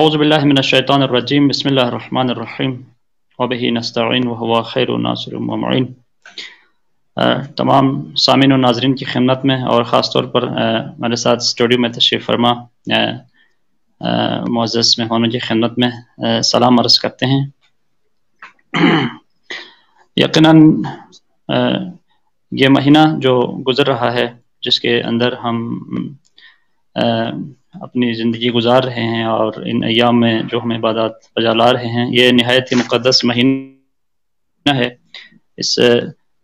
اعوذ باللہ من الشیطان الرجیم بسم اللہ الرحمن الرحیم وبہ نستعین وہو خیر الناصر ومعین۔ تمام سامعین و ناظرین کی خدمت میں اور خاص طور پر میرے ساتھ اسٹوڈیو میں تشریف فرما معزز مہمانوں کی خدمت میں سلام عرض کرتے ہیں۔ یقیناً یہ مہینہ جو گزر رہا ہے، جس کے اندر ہم اپنی زندگی گزار رہے ہیں اور ان ایام میں جو ہم عبادات بجا لا رہے ہیں، یہ نہایت ہی مقدس مہینہ ہے۔ اس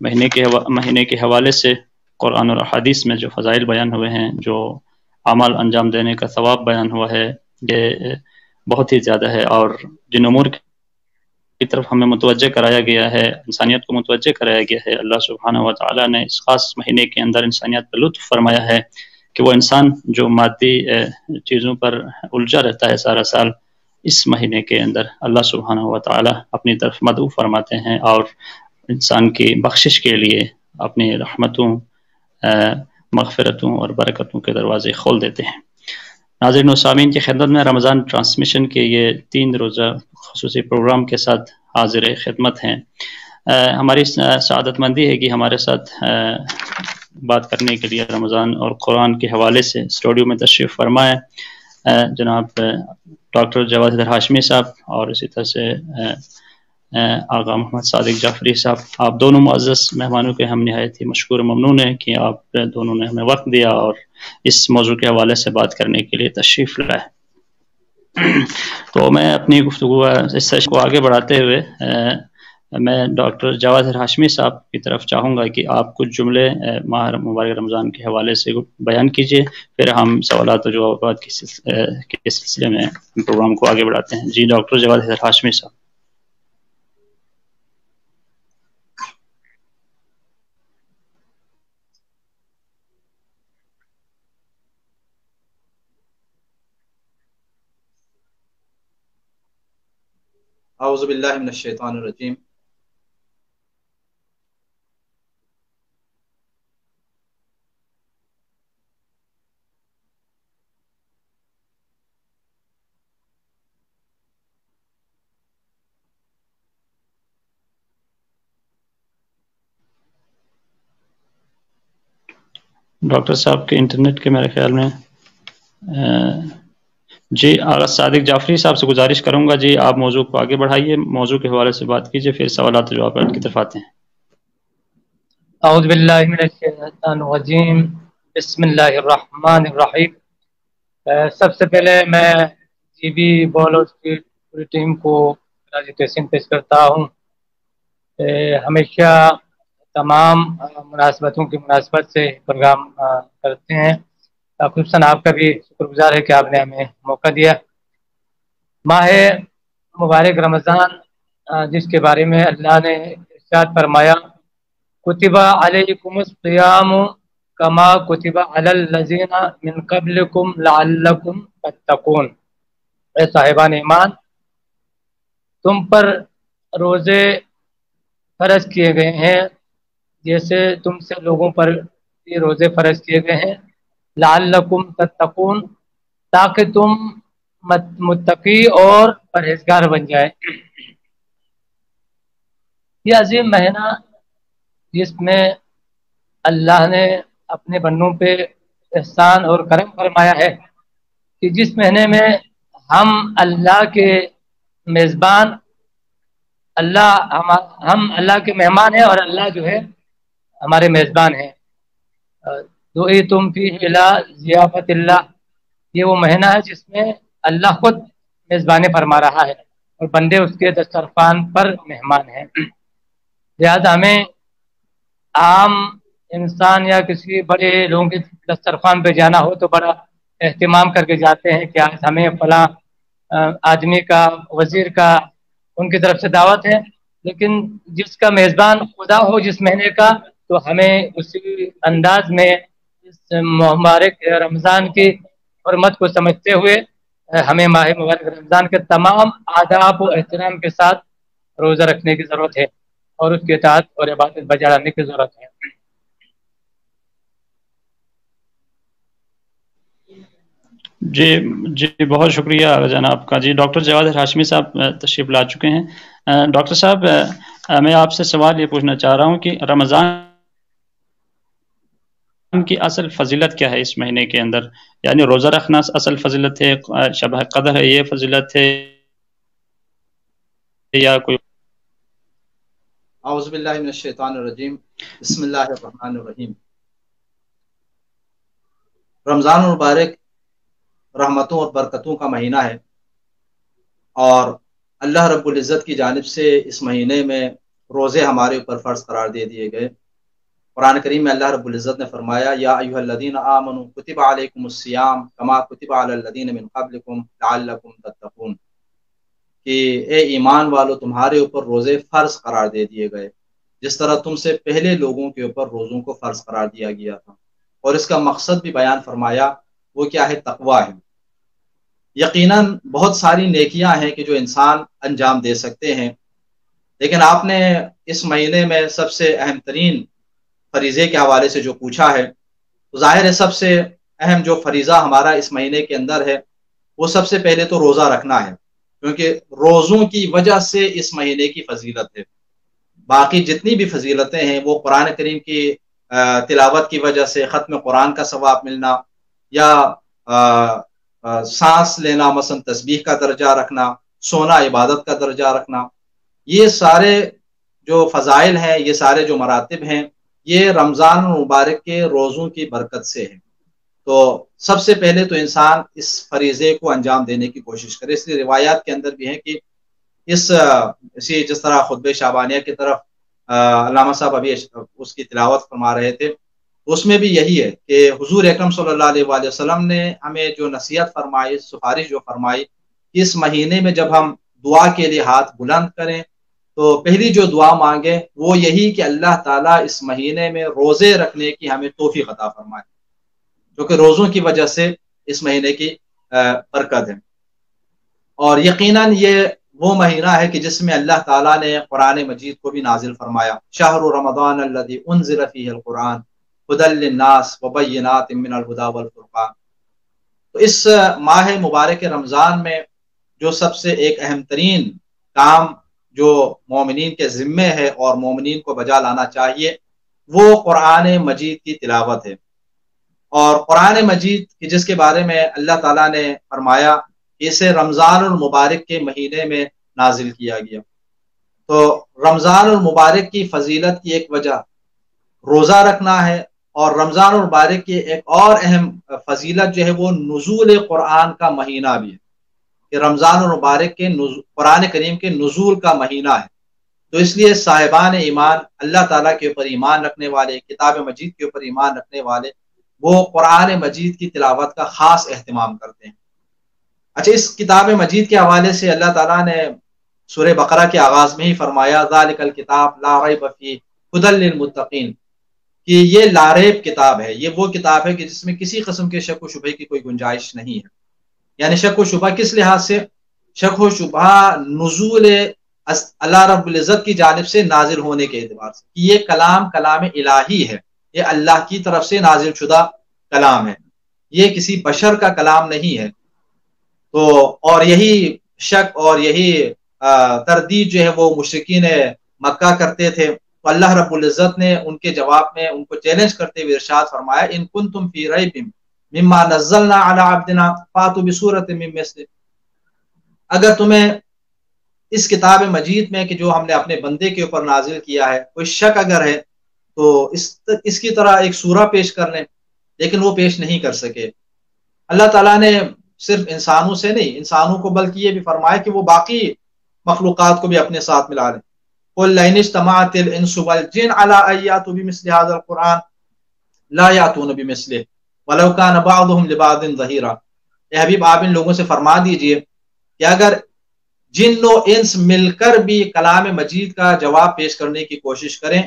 مہینے کے حوالے سے قرآن اور احادیث میں جو فضائل بیان ہوئے ہیں، جو اعمال انجام دینے کا ثواب بیان ہوا ہے، یہ بہت ہی زیادہ ہے، اور جن امور کی طرف ہمیں متوجہ کرایا گیا ہے، انسانیت کو متوجہ کرایا گیا ہے، اللہ سبحانہ و تعالیٰ نے اس خاص مہینے کے اندر انسانیت پر لطف فرمایا ہے کہ وہ انسان جو مادی چیزوں پر الجھا رہتا ہے سارا سال، اس مہینے کے اندر اللہ سبحانہ و تعالیٰ اپنی طرف مدعو فرماتے ہیں اور انسان کی بخشش کے لیے اپنی رحمتوں، مغفرتوں اور برکتوں کے دروازے کھول دیتے ہیں۔ ناظرین و سامعین کی خدمت میں رمضان ٹرانسمیشن کے یہ 3 روزہ خصوصی پروگرام کے ساتھ حاضر خدمت ہیں۔ ہماری سعادت مندی ہے کہ ہمارے ساتھ بات کرنے کے لیے رمضان اور قرآن کے حوالے سے اسٹوڈیو میں تشریف فرمائے جناب ڈاکٹر جواز حیدر ہاشمی صاحب، اور اسی طرح سے آغا محمد صادق جعفری صاحب۔ آپ دونوں معزز مہمانوں کے ہم نہایت ہی مشکور و ممنون ہیں کہ آپ دونوں نے ہمیں وقت دیا اور اس موضوع کے حوالے سے بات کرنے کے لیے تشریف لائے۔ تو میں اپنی گفتگو اس سیشن کو آگے بڑھاتے ہوئے میں ڈاکٹر جواز حیدر ہاشمی صاحب کی طرف چاہوں گا کہ آپ کچھ جملے ماہ مبارک رمضان کے حوالے سے بیان کیجیے، پھر ہم سوالات و جوابات کے سلسلے میں پروگرام کو آگے بڑھاتے ہیں۔ جی ڈاکٹر جواز حیدر ہاشمی صاحب۔ اعوذ باللہ من الشیطان الرجیم۔ ڈاکٹر صاحب کے انٹرنیٹ کے میرے خیال میں جی آغا صادق جعفری صاحب سے گزارش کروں گا، جی آپ موضوع کو آگے بڑھائیے، موضوع کے حوالے سے بات کیجیے، پھر سوالات و جوابات کی طرف آتے ہیں۔ اعوذ باللہ من الشیطان الرجیم، بسم اللہ الرحمن الرحیم۔ سب سے پہلے میں جی بی بالرز کی پوری ٹیم کو خراج تحسین پیش کرتا ہوں۔ ہمیشہ تمام مناسبتوں کی مناسبت سے پروگرام کرتے ہیں، خصوصاً آپ کا بھی شکر گزار ہے کہ آپ نے ہمیں موقع دیا۔ ماہ مبارک رمضان، جس کے بارے میں اللہ نے ارشاد فرمایا کتب علیکم الصیام کما کتب علی الذین من قبلکم لعلکم تتقون۔ اے صاحبان ایمان، تم پر روزے فرض کیے گئے ہیں جیسے تم سے لوگوں پر یہ روزے فرض کیے گئے ہیں، لعلکم تتقون، تاکہ تم متقی اور پرہیزگار بن جائے۔ یہ عظیم مہینہ جس میں اللہ نے اپنے بندوں پہ احسان اور کرم فرمایا ہے کہ جس مہینے میں ہم اللہ کے میزبان، ہم اللہ کے مہمان ہیں اور اللہ جو ہے ہمارے میزبان ہیں۔ دعیتم فیہ الی ضیافت اللہ، یہ وہ مہینہ ہے جس میں اللہ خود میزبانی فرما رہا ہے اور بندے اس کے دسترخوان پر مہمان ہیں۔ لہذا ہمیں عام انسان یا کسی بڑے لوگوں کے دسترخوان پہ جانا ہو تو بڑا اہتمام کر کے جاتے ہیں کہ آج ہمیں فلاں آدمی کا، وزیر کا، ان کی طرف سے دعوت ہے، لیکن جس کا میزبان خدا ہو جس مہینے کا، تو ہمیں اسی انداز میں اس مبارک رمضان کی حرمت کو سمجھتے ہوئے ہمیں ماہ مبارک رمضان کے تمام آداب و احترام کے ساتھ روزہ رکھنے کی ضرورت ہے اور اس کی اطاعت اور عبادت بجا لانے کی ضرورت ہے۔ جی بہت شکریہ جناب کا. جی ڈاکٹر جواد ہاشمی صاحب تشریف لا چکے ہیں. ڈاکٹر صاحب میں آپ سے سوال یہ پوچھنا چاہ رہا ہوں کہ رمضان کی اصل فضیلت کیا ہے اس مہینے کے اندر؟ یعنی روزہ رکھنا اصل فضیلت ہے، شب قدر ہے یہ فضیلت ہے، یا کوئی؟ اعوذ باللہ من الشیطان الرجیم، بسم اللہ الرحمن الرحیم. رمضان المبارک رحمتوں اور برکتوں کا مہینہ ہے، اور اللہ رب العزت کی جانب سے اس مہینے میں روزے ہمارے اوپر فرض قرار دے دیے گئے. قرآن کریم میں اللہ رب العزت نے فرمایا یا ایھا الذین آمنوا کتب علیکم الصیام کما کتب علی الذین من قبلکم لعلکم تتقون، کہ اے ایمان والو تمہارے اوپر روزے فرض قرار دے دیے گئے جس طرح تم سے پہلے لوگوں کے اوپر روزوں کو فرض قرار دیا گیا تھا. اور اس کا مقصد بھی بیان فرمایا، وہ کیا ہے؟ تقویٰ ہے. یقیناً بہت ساری نیکیاں ہیں کہ جو انسان انجام دے سکتے ہیں، لیکن آپ نے اس مہینے میں سب سے اہم ترین فریضے کے حوالے سے جو پوچھا ہے، تو ظاہر ہے سب سے اہم جو فریضہ ہمارا اس مہینے کے اندر ہے وہ سب سے پہلے تو روزہ رکھنا ہے، کیونکہ روزوں کی وجہ سے اس مہینے کی فضیلت ہے. باقی جتنی بھی فضیلتیں ہیں وہ قرآن کریم کی تلاوت کی وجہ سے، ختم قرآن کا ثواب ملنا، یا سانس لینا مثلا تسبیح کا درجہ رکھنا، سونا عبادت کا درجہ رکھنا، یہ سارے جو فضائل ہیں، یہ سارے جو مراتب ہیں، یہ رمضان المبارک کے روزوں کی برکت سے ہے. تو سب سے پہلے تو انسان اس فریضے کو انجام دینے کی کوشش کرے. اس لیے روایات کے اندر بھی ہے کہ اسی جس طرح خطبہ شعبانیہ کی طرف علامہ صاحب ابھی اس کی تلاوت فرما رہے تھے، اس میں بھی یہی ہے کہ حضور اکرم صلی اللہ علیہ وآلہ وسلم نے ہمیں جو نصیحت فرمائی، سفارش جو فرمائی کہ اس مہینے میں جب ہم دعا کے لیے ہاتھ بلند کریں تو پہلی جو دعا مانگیں وہ یہی کہ اللہ تعالیٰ اس مہینے میں روزے رکھنے کی ہمیں توفیق عطا فرمائے، کیونکہ روزوں کی وجہ سے اس مہینے کی برکت ہے. اور یقیناً یہ وہ مہینہ ہے کہ جس میں اللہ تعالیٰ نے قرآن مجید کو بھی نازل فرمایا. شہر رمضان الذی انزل فیہ القرآن ھدی للناس وبینات من الھدی والفرقان. تو اس ماہ مبارک رمضان میں جو سب سے ایک اہم ترین کام جو مومنین کے ذمے ہے اور مومنین کو بجا لانا چاہیے، وہ قرآن مجید کی تلاوت ہے. اور قرآن مجید کی جس کے بارے میں اللہ تعالیٰ نے فرمایا اسے رمضان المبارک کے مہینے میں نازل کیا گیا. تو رمضان المبارک کی فضیلت کی ایک وجہ روزہ رکھنا ہے، اور رمضان المبارک کی ایک اور اہم فضیلت جو ہے وہ نزول قرآن کا مہینہ بھی ہے، کہ رمضان المبارک کے قرآن کریم کے نزول کا مہینہ ہے. تو اس لیے صاحبان ایمان، اللہ تعالیٰ کے اوپر ایمان رکھنے والے، کتاب مجید کے اوپر ایمان رکھنے والے، وہ قرآن مجید کی تلاوت کا خاص اہتمام کرتے ہیں. اچھا، اس کتاب مجید کے حوالے سے اللہ تعالیٰ نے سورہ بقرہ کے آغاز میں ہی فرمایا ذالک الکتاب لا ریب فیہ ھدی للمتقین، کہ یہ لاریب کتاب ہے، یہ وہ کتاب ہے کہ جس میں کسی قسم کے شک و شبہ کی کوئی گنجائش نہیں ہے. یعنی شک و شبہ کس لحاظ سے؟ شک و شبہ نزول اللہ رب العزت کی جانب سے نازل ہونے کے اعتبار سے، کہ یہ کلام الہی ہے، یہ اللہ کی طرف سے نازل شدہ کلام ہے، یہ کسی بشر کا کلام نہیں ہے. تو اور یہی شک اور یہی تردید جو ہے وہ مشرکین مکہ کرتے تھے. تو اللہ رب العزت نے ان کے جواب میں ان کو چیلنج کرتے ہوئے ارشاد فرمایا ان کنتم فی ریب مما نزلنا علی عبدنا فاتوا بسورۃ من مثلہ، اگر تمہیں اس کتاب مجید میں کہ جو ہم نے اپنے بندے کے اوپر نازل کیا ہے کوئی شک اگر ہے تو اس کی طرح ایک سورہ پیش کر لیں، لیکن وہ پیش نہیں کر سکے. اللہ تعالیٰ نے صرف انسانوں سے نہیں، انسانوں کو بلکہ یہ بھی فرمایا کہ وہ باقی مخلوقات کو بھی اپنے ساتھ ملا لیں. قل لئن اجتمعت الانس والجن على ان ياتوا بمثل هذا القرآن لا ياتون بمثله ولو كان بعضهم لبعض ظهيرا. اے حبیب آپ ان لوگوں سے فرما دیجئے کہ اگر جن و انس مل کر بھی کلام مجید کا جواب پیش کرنے کی کوشش کریں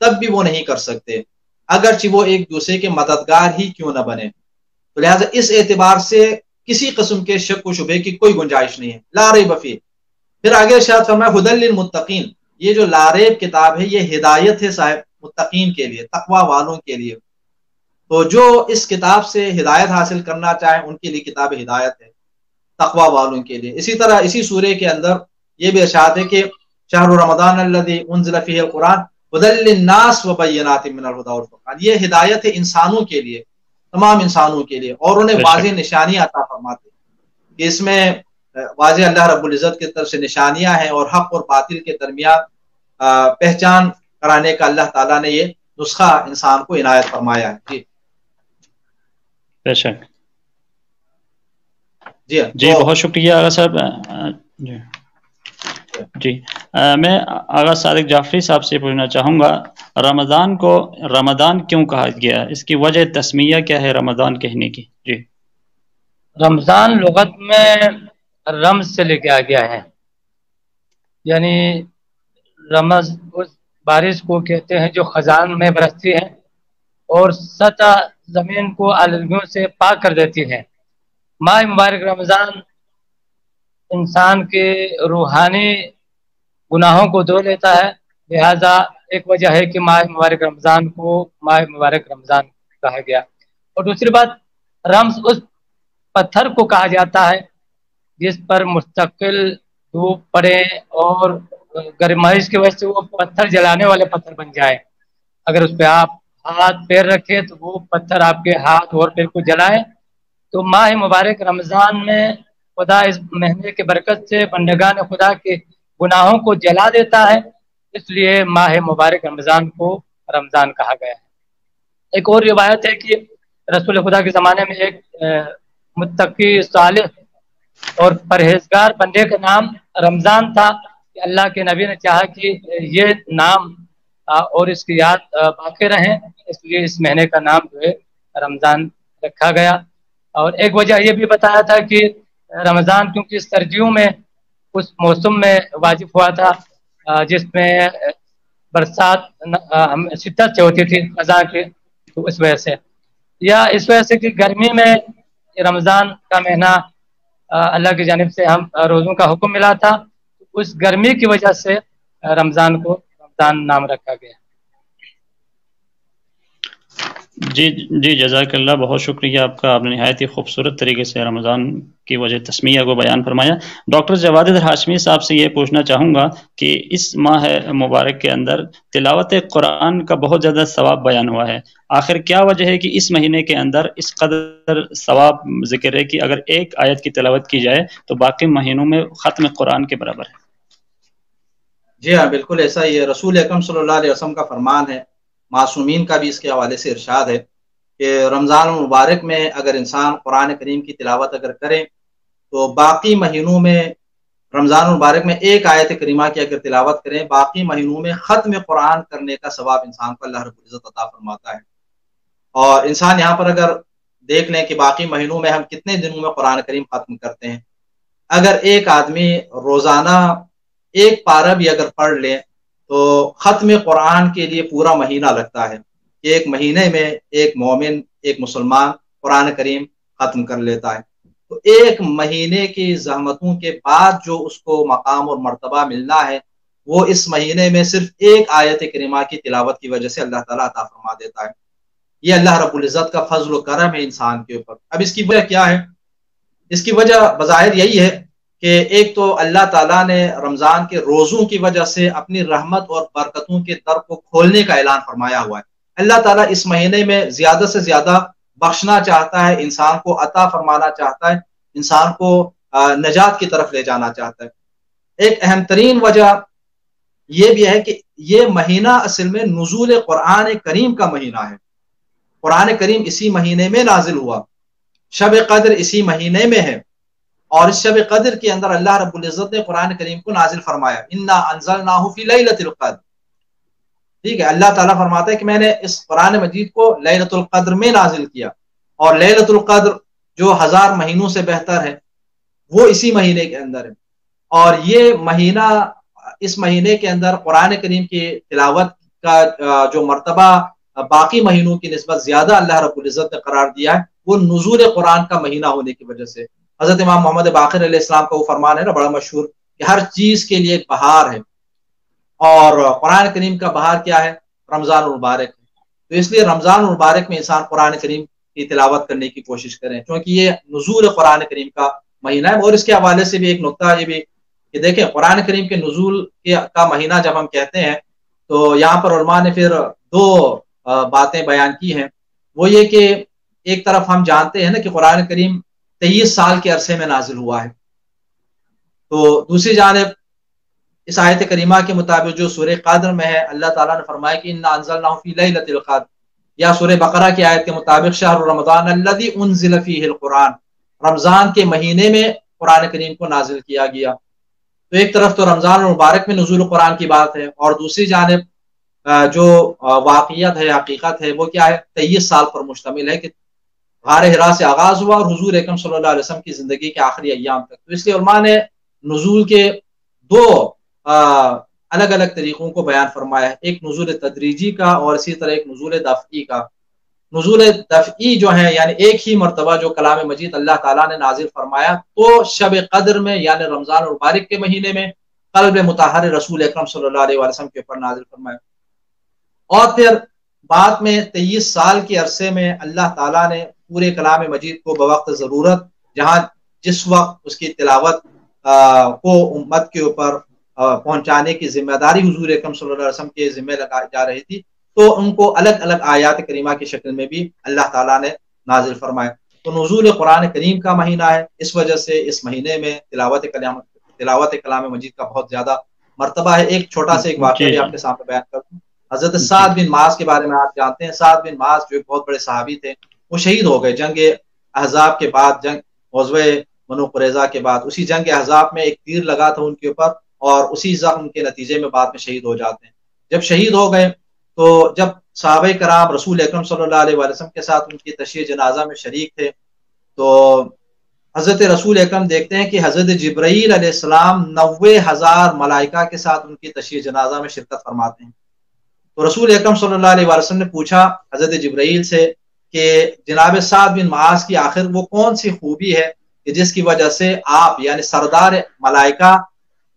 تب بھی وہ نہیں کر سکتے، اگرچہ وہ ایک دوسرے کے مددگار ہی کیوں نہ بنے. تو لہٰذا اس اعتبار سے کسی قسم کے شک و شبہ کی کوئی گنجائش نہیں ہے. لا ریب فیہ. پھر آگے ارشاد فرمایا ھدی للمتقین، یہ جو لاریب کتاب ہے یہ ہدایت ہے صاحب متقین کے لیے، تقوی والوں کے لیے. تو جو اس کتاب سے ہدایت حاصل کرنا چاہیں ان کے لیے کتاب ہدایت ہے، تقوی والوں کے لیے۔ اسی طرح اسی سورے کے اندر یہ بھی ارشاد ہے کہ شہر رمضان الذی انزل فیہ القرآن ھدی للناس وبینات من الھدی والفرقان، یہ ہدایت ہے انسانوں کے لیے، تمام انسانوں کے لیے، اور انہیں واضح نشانیاں عطا فرماتے ہیں کہ اس میں واضح اللہ رب العزت کی طرف سے نشانیاں ہیں اور حق اور باطل کے درمیان پہچان کرانے کا اللہ تعالیٰ نے یہ نسخہ انسان کو عنایت فرمایا ہے۔ جی بے شک، جی بہت شکریہ آغا صاحب۔ جی میں آغا صادق جعفری صاحب سے پوچھنا چاہوں گا، رمضان کو رمضان کیوں کہا گیا؟ اس کی وجہ تسمیہ کیا ہے رمضان کہنے کی؟ جی رمضان لغت میں رمز سے لے کے آ گیا ہے، یعنی رمز اس بارش کو کہتے ہیں جو خزان میں برستی ہے اور سطح زمین کو آلودگیوں سے پاک کر دیتی ہے۔ ماہ مبارک رمضان انسان کے روحانی گناہوں کو دھو لیتا ہے، لہذا ایک وجہ ہے کہ ماہ مبارک رمضان کو ماہ مبارک رمضان کہا گیا۔ اور دوسری بات، رمز اس پتھر کو کہا جاتا ہے جس پر مستقل دھوپ پڑے اور گرمائش کی وجہ سے وہ پتھر جلانے والے پتھر بن جائے، اگر اس پہ آپ ہاتھ پیر رکھے تو وہ پتھر آپ کے ہاتھ اور پیر کو جلائے۔ تو ماہ مبارک رمضان میں خدا اس مہینے کے برکت سے بندگان خدا کے گناہوں کو جلا دیتا ہے، اس لیے ماہ مبارک رمضان کو رمضان کہا گیا ہے۔ ایک اور روایت ہے کہ رسول خدا کے زمانے میں ایک متقی صالح اور پرہیزگار بندے کا نام رمضان تھا، کہ اللہ کے نبی نے چاہا کہ یہ نام اور اس کی یاد باقی رہیں، اس لیے اس مہینے کا نام جو ہے رمضان رکھا گیا۔ اور ایک وجہ یہ بھی بتایا تھا کہ رمضان کیونکہ سردیوں میں اس موسم میں واجب ہوا تھا جس میں برسات شدت سے ہوتی تھی خزاں کی، تو اس وجہ سے، یا اس وجہ سے کہ گرمی میں رمضان کا مہینہ اللہ کی جانب سے ہم روزوں کا حکم ملا تھا، اس گرمی کی وجہ سے رمضان کو رمضان نام رکھا گیا۔ جی جزاک اللہ، بہت شکریہ آپ کا، آپ نے نہایت ہی خوبصورت طریقے سے رمضان کی وجہ تسمیہ کو بیان فرمایا۔ ڈاکٹر جواد ہاشمی صاحب سے یہ پوچھنا چاہوں گا کہ اس ماہ مبارک کے اندر تلاوت قرآن کا بہت زیادہ ثواب بیان ہوا ہے، آخر کیا وجہ ہے کہ اس مہینے کے اندر اس قدر ثواب ذکر ہے کہ اگر ایک آیت کی تلاوت کی جائے تو باقی مہینوں میں ختم قرآن کے برابر ہے؟ جی ہاں، بالکل ایسا ہی ہے۔ رسول اکرم صلی اللہ علیہ وسلم کا فرمان ہے، معصومین کا بھی اس کے حوالے سے ارشاد ہے کہ رمضان المبارک میں اگر انسان قرآن کریم کی تلاوت اگر کرے تو باقی مہینوں میں، رمضان المبارک میں ایک آیت کریمہ کی اگر تلاوت کریں، باقی مہینوں میں ختم قرآن کرنے کا ثواب انسان کو اللہ رب العزت عطا فرماتا ہے۔ اور انسان یہاں پر اگر دیکھ لیں کہ باقی مہینوں میں ہم کتنے دنوں میں قرآن کریم ختم کرتے ہیں، اگر ایک آدمی روزانہ ایک پارہ بھی اگر پڑھ لے تو ختم قرآن کے لیے پورا مہینہ لگتا ہے کہ ایک مہینے میں ایک مومن، ایک مسلمان قرآن کریم ختم کر لیتا ہے۔ تو ایک مہینے کی زحمتوں کے بعد جو اس کو مقام اور مرتبہ ملنا ہے، وہ اس مہینے میں صرف ایک آیت کریمہ کی تلاوت کی وجہ سے اللہ تعالیٰ عطا فرما دیتا ہے۔ یہ اللہ رب العزت کا فضل و کرم ہے انسان کے اوپر۔ اب اس کی وجہ کیا ہے؟ اس کی وجہ بظاہر یہی ہے کہ ایک تو اللہ تعالیٰ نے رمضان کے روزوں کی وجہ سے اپنی رحمت اور برکتوں کے در کو کھولنے کا اعلان فرمایا ہوا ہے۔ اللہ تعالیٰ اس مہینے میں زیادہ سے زیادہ بخشنا چاہتا ہے، انسان کو عطا فرمانا چاہتا ہے، انسان کو نجات کی طرف لے جانا چاہتا ہے۔ ایک اہم ترین وجہ یہ بھی ہے کہ یہ مہینہ اصل میں نزول قرآن کریم کا مہینہ ہے۔ قرآن کریم اسی مہینے میں نازل ہوا، شب قدر اسی مہینے میں ہے، اور اس شب قدر کے اندر اللہ رب العزت نے قرآن کریم کو نازل فرمایا، انا انزلناہ فی لیلۃ القدر۔ ٹھیک ہے، اللہ تعالیٰ فرماتا ہے کہ میں نے اس قرآن مجید کو لیلۃ القدر میں نازل کیا، اور لیلۃ القدر جو 1000 مہینوں سے بہتر ہے وہ اسی مہینے کے اندر ہے۔ اور یہ مہینہ، اس مہینے کے اندر قرآن کریم کی تلاوت کا جو مرتبہ باقی مہینوں کی نسبت زیادہ اللہ رب العزت نے قرار دیا ہے، وہ نزول قرآن کا مہینہ ہونے کی وجہ سے۔ حضرت امام محمد باقر علیہ السلام کا وہ فرمان ہے نا، بڑا مشہور، کہ ہر چیز کے لیے ایک بہار ہے، اور قرآن کریم کا بہار کیا ہے؟ رمضان المبارک ہے۔ تو اس لیے رمضان المبارک میں انسان قرآن کریم کی تلاوت کرنے کی کوشش کریں، کیونکہ یہ نزول قرآن کریم کا مہینہ ہے۔ اور اس کے حوالے سے بھی ایک نقطہ یہ بھی کہ دیکھیں، قرآن کریم کے نزول کا مہینہ جب ہم کہتے ہیں تو یہاں پر علماء نے پھر دو باتیں بیان کی ہیں۔ وہ یہ کہ ایک طرف ہم جانتے ہیں نا کہ قرآن کریم 23 سال کے عرصے میں نازل ہوا ہے، تو دوسری جانب اس آیت کریمہ کے مطابق جو سورہ قدر میں ہے، اللہ تعالیٰ نے فرمایا کہ انا انزلناہ فی لیلۃ القدر، یا سورہ بقرہ کی آیت کے مطابق شہر رمضان الذی انزل فیہ القرآن، رمضان کے مہینے میں قرآن کریم کو نازل کیا گیا۔ تو ایک طرف تو رمضان المبارک میں نزول قرآن کی بات ہے، اور دوسری جانب جو واقعیت ہے، حقیقت ہے، وہ کیا ہے، 23 سال پر مشتمل ہے کہ غار حرا سے آغاز ہوا اور حضور اکرم صلی اللہ علیہ وسلم کی زندگی کے آخری ایام تک۔ تو اس لیے علماء نے نزول کے دو الگ الگ طریقوں کو بیان فرمایا ہے، ایک نزول تدریجی کا اور اسی طرح ایک نزول دفعی کا۔ نزول دفعی جو ہے یعنی ایک ہی مرتبہ جو کلام مجید اللہ تعالیٰ نے نازل فرمایا تو شب قدر میں یعنی رمضان المبارک کے مہینے میں قلب مطہر رسول اکرم صلی اللہ علیہ وسلم کے اوپر نازل فرمایا، اور پھر بعد میں 23 سال کے عرصے میں اللہ تعالیٰ نے پورے کلام مجید کو بوقت ضرورت، جہاں جس وقت اس کی تلاوت کو امت کے اوپر پہنچانے کی ذمہ داری حضور اکرم صلی اللہ علیہ وسلم کے ذمہ لگائی جا رہی تھی، تو ان کو الگ الگ آیات کریمہ کی شکل میں بھی اللہ تعالیٰ نے نازل فرمایا۔ تو نزول قرآن کریم کا مہینہ ہے، اس وجہ سے اس مہینے میں تلاوت کلام مجید کا بہت زیادہ مرتبہ ہے۔ ایک چھوٹا سا ایک واقعہ بھی آپ کے سامنے بیان کرتا ہوں۔ حضرت سعد بن معاذ کے بارے میں آپ جانتے ہیں، سعد بن معاذ جو ایک بہت بڑے صحابی تھے، وہ شہید ہو گئے جنگ احزاب کے بعد، جنگ غزوہ بنو قریظہ کے بعد۔ اسی جنگ احزاب میں ایک تیر لگا تھا ان کے اوپر، اور اسی زخم کے نتیجے میں بعد میں شہید ہو جاتے ہیں۔ جب شہید ہو گئے تو جب صحابہ کرام رسول اکرم صلی اللہ علیہ وسلم کے ساتھ ان کی تشییع جنازہ میں شریک تھے، تو حضرت رسول اکرم دیکھتے ہیں کہ حضرت جبرائیل علیہ السلام 90,000 ملائکہ کے ساتھ ان کی تشییع جنازہ میں شرکت فرماتے ہیں۔ تو رسول اکرم صلی اللہ علیہ وسلم نے پوچھا حضرت جبرائیل سے کہ جناب سعد بن معاذ کی آخر وہ کون سی خوبی ہے کہ جس کی وجہ سے آپ یعنی سردار ملائکہ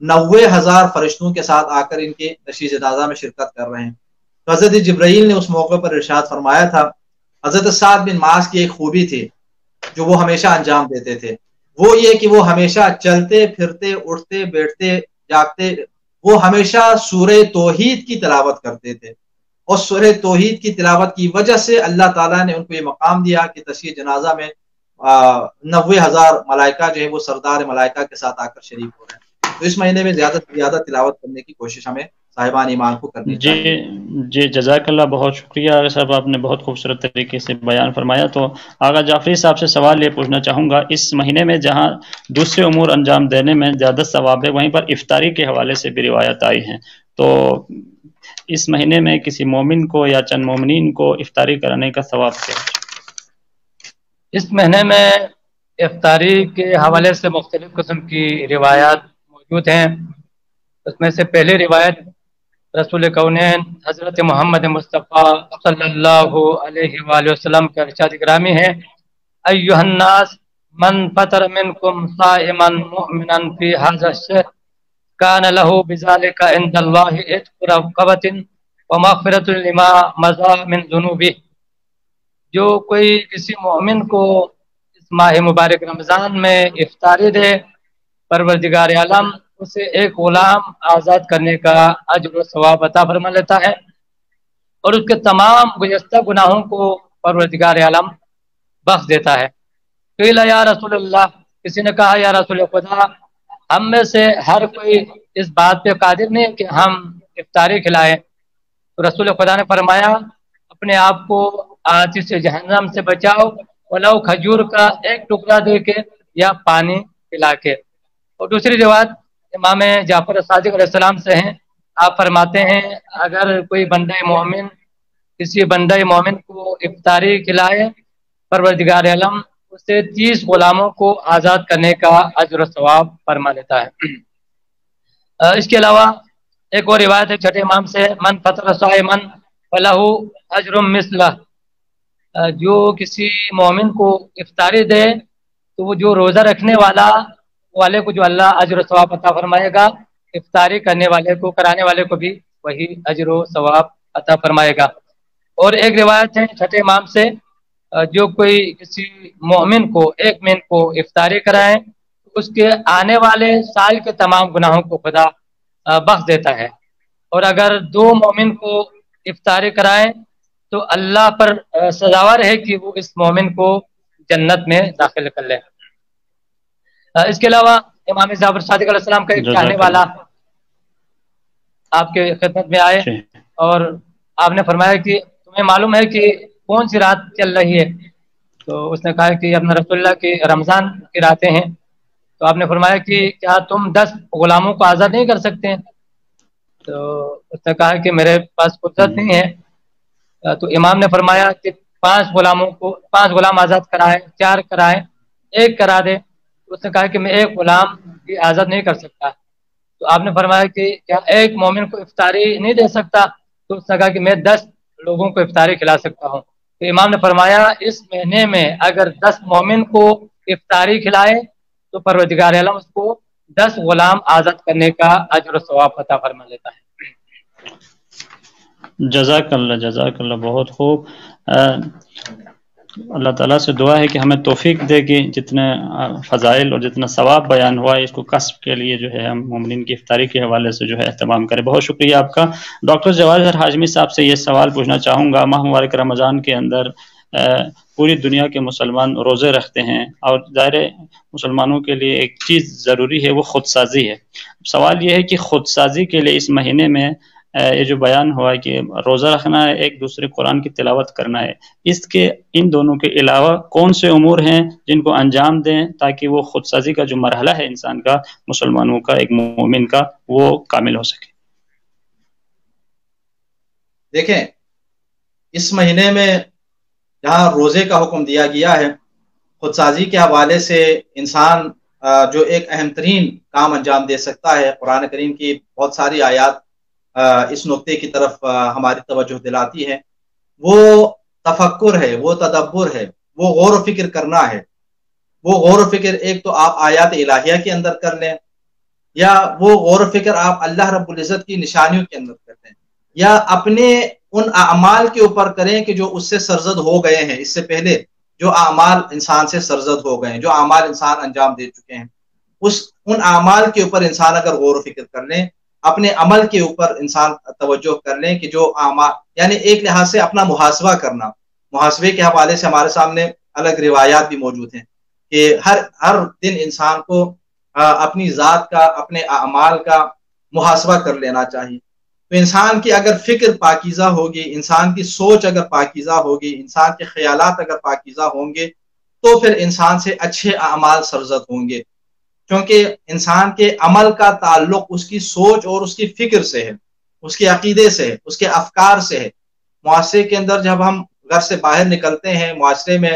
90,000 فرشتوں کے ساتھ آ کر ان کی تشییع جنازہ میں شرکت کر رہے ہیں؟ تو حضرت جبرائیل نے اس موقع پر ارشاد فرمایا تھا، حضرت سعد بن معاذ کی ایک خوبی تھی جو وہ ہمیشہ انجام دیتے تھے، وہ یہ کہ وہ ہمیشہ چلتے پھرتے اٹھتے بیٹھتے جاگتے وہ ہمیشہ سورہ توحید کی تلاوت کرتے تھے، اور سورہ توحید کی تلاوت کی وجہ سے اللہ تعالیٰ نے ان کو یہ مقام دیا کہ تشییع جنازہ میں 90,000 ملائکہ جو ہے وہ سردار ملائکہ کے ساتھ آ کر شریک ہو رہے ہیں۔ تو اس مہینے میں زیادہ سے زیادہ تلاوت کرنے کی کوشش ہمیں صاحبان ایمان کو کرنی چاہیے۔ جی جزاک اللہ، بہت شکریہ صاحب، آپ نے بہت خوبصورت طریقے سے بیان فرمایا۔ تو آغا جعفری صاحب سے سوال یہ پوچھنا چاہوں گا، اس مہینے میں جہاں دوسرے امور انجام دینے میں زیادہ ثواب ہے، وہیں پر افطاری کے حوالے سے بھی روایت آئی ہیں، تو اس مہینے میں کسی مومن کو یا چند مومنین کو افطاری کرانے کا ثواب کیا ہے؟ اس مہینے میں افطاری کے حوالے سے مختلف قسم کی روایات موجود ہیں۔ اس میں سے پہلی روایت رسول کونین حضرت محمد مصطفیٰ صلی اللہ علیہ وآلہ وسلم کا ارشاد گرامی ہے، ایھا الناس من فطر منکم صائما مؤمنا فی ھذا الشہر کان لہ بذلک عند اللہ عتق رقبۃ ومغفرۃ لما مضی من ذنوبہ۔ جو کوئی کسی مومن کو اس ماہ مبارک رمضان میں افطاری دے، پروردگار عالم اسے ایک غلام آزاد کرنے کا اجر و ثواب عطا فرما لیتا ہے، اور اس کے تمام گزشتہ گناہوں کو پروردگار عالم بخش دیتا ہے۔ قیل یا رسول اللہ، کسی نے کہا یا رسول خدا، ہم میں سے ہر کوئی اس بات پہ قادر نہیں کہ ہم افطاری کھلائیں۔ تو رسول خدا نے فرمایا، اپنے آپ کو آتش جہنم سے بچاؤ، ولو کھجور کا ایک ٹکڑا دے کے یا پانی پلا کے۔ اور دوسری روایت امام جعفر صادق علیہ السلام سے ہیں، آپ فرماتے ہیں اگر کوئی بندہ مومن کسی بندہ مومن کو افطاری کھلائے، پروردگار عالم اسے 30 غلاموں کو آزاد کرنے کا اجر و ثواب فرما لیتا ہے۔ اس کے علاوہ ایک اور روایت ہے چھٹے امام سے، من فطر صائما فلہ اجر مثلہ، جو کسی مومن کو افطاری دے تو وہ جو روزہ رکھنے والے کو جو اللہ اجر و ثواب عطا فرمائے گا، افطاری کرنے والے کو کرانے والے کو بھی وہی اجر و ثواب عطا فرمائے گا۔ اور ایک روایت ہے چھٹے امام سے، جو کوئی کسی مومن کو، ایک مومن کو افطاری کرائے، اس کے آنے والے سال کے تمام گناہوں کو خدا بخش دیتا ہے، اور اگر دو مومن کو افطاری کرائے تو اللہ پر سزاوار ہے کہ وہ اس مومن کو جنت میں داخل کر لے۔ اس کے علاوہ امام جعفر صادق علیہ السلام کا ایک چاہنے جزاک والا اللہ۔ آپ کے خدمت میں آئے جی اور آپ نے فرمایا کہ تمہیں معلوم ہے کہ کون سی رات چل رہی ہے؟ تو اس نے کہا کہ اپنا رسول اللہ کی رمضان کی راتیں ہیں۔ تو آپ نے فرمایا کہ کیا تم 10 غلاموں کو آزاد نہیں کر سکتے ہیں؟ تو اس نے کہا کہ میرے پاس قدرت نہیں ہے۔ تو امام نے فرمایا کہ 5 غلام آزاد کرائے، 4 کرائے، 1 کرا دے۔ اس نے کہا کہ میں 1 غلام بھی آزاد نہیں کر سکتا۔ تو آپ نے فرمایا کہ کیا 1 مومن کو افطاری نہیں دے سکتا؟ تو اس نے کہا کہ میں 10 لوگوں کو افطاری کھلا سکتا ہوں۔ تو امام نے فرمایا اس مہینے میں اگر 10 مومن کو افطاری کھلائے تو پروردگار عالم اس کو 10 غلام آزاد کرنے کا اجر و ثواب عطا فرما لیتا ہے۔ جزاک اللہ، بہت خوب۔ اللہ تعالیٰ سے دعا ہے کہ ہمیں توفیق دے کہ جتنے فضائل اور جتنا ثواب بیان ہوا ہے اس کو کسب کے لیے جو ہے ہم مومنین کی افطاری کے حوالے سے جو ہے اہتمام کریں۔ بہت شکریہ آپ کا۔ ڈاکٹر جواہر ہاشمی صاحب سے یہ سوال پوچھنا چاہوں گا، ماہ مبارک رمضان کے اندر پوری دنیا کے مسلمان روزے رکھتے ہیں اور ظاہر مسلمانوں کے لیے ایک چیز ضروری ہے، وہ خود سازی ہے۔ سوال یہ ہے کہ خود سازی کے لیے اس مہینے میں یہ جو بیان ہوا ہے کہ روزہ رکھنا ہے، ایک دوسرے قرآن کی تلاوت کرنا ہے، اس کے ان دونوں کے علاوہ کون سے امور ہیں جن کو انجام دیں تاکہ وہ خود سازی کا جو مرحلہ ہے انسان کا، مسلمانوں کا، ایک مومن کا، وہ کامل ہو سکے؟ دیکھیں، اس مہینے میں جہاں روزے کا حکم دیا گیا ہے، خود سازی کے حوالے سے انسان جو ایک اہم ترین کام انجام دے سکتا ہے، قرآن کریم کی بہت ساری آیات اس نقطے کی طرف ہماری توجہ دلاتی ہے، وہ تفکر ہے، وہ تدبر ہے، وہ غور و فکر کرنا ہے۔ وہ غور و فکر ایک تو آپ آیات الہیہ کے اندر کر لیں، یا وہ غور و فکر آپ اللہ رب العزت کی نشانیوں کے اندر کر لیں، یا اپنے ان اعمال کے اوپر کریں کہ جو اس سے سرزد ہو گئے ہیں، اس سے پہلے جو اعمال انسان سے سرزد ہو گئے ہیں، جو اعمال انسان انجام دے چکے ہیں، ان اعمال کے اوپر انسان اگر غور و فکر کر لیں، اپنے عمل کے اوپر انسان توجہ کر لیں کہ جو اعمال، یعنی ایک لحاظ سے اپنا محاسبہ کرنا۔ محاسبے کے حوالے سے ہمارے سامنے الگ روایات بھی موجود ہیں کہ ہر دن انسان کو اپنی ذات کا، اپنے اعمال کا محاسبہ کر لینا چاہیے۔ تو انسان کی اگر فکر پاکیزہ ہوگی، انسان کی سوچ اگر پاکیزہ ہوگی، انسان کے خیالات اگر پاکیزہ ہوں گے، تو پھر انسان سے اچھے اعمال سرزد ہوں گے، کیونکہ انسان کے عمل کا تعلق اس کی سوچ اور اس کی فکر سے ہے، اس کے عقیدے سے ہے، اس کے افکار سے ہے۔ معاشرے کے اندر جب ہم گھر سے باہر نکلتے ہیں، معاشرے میں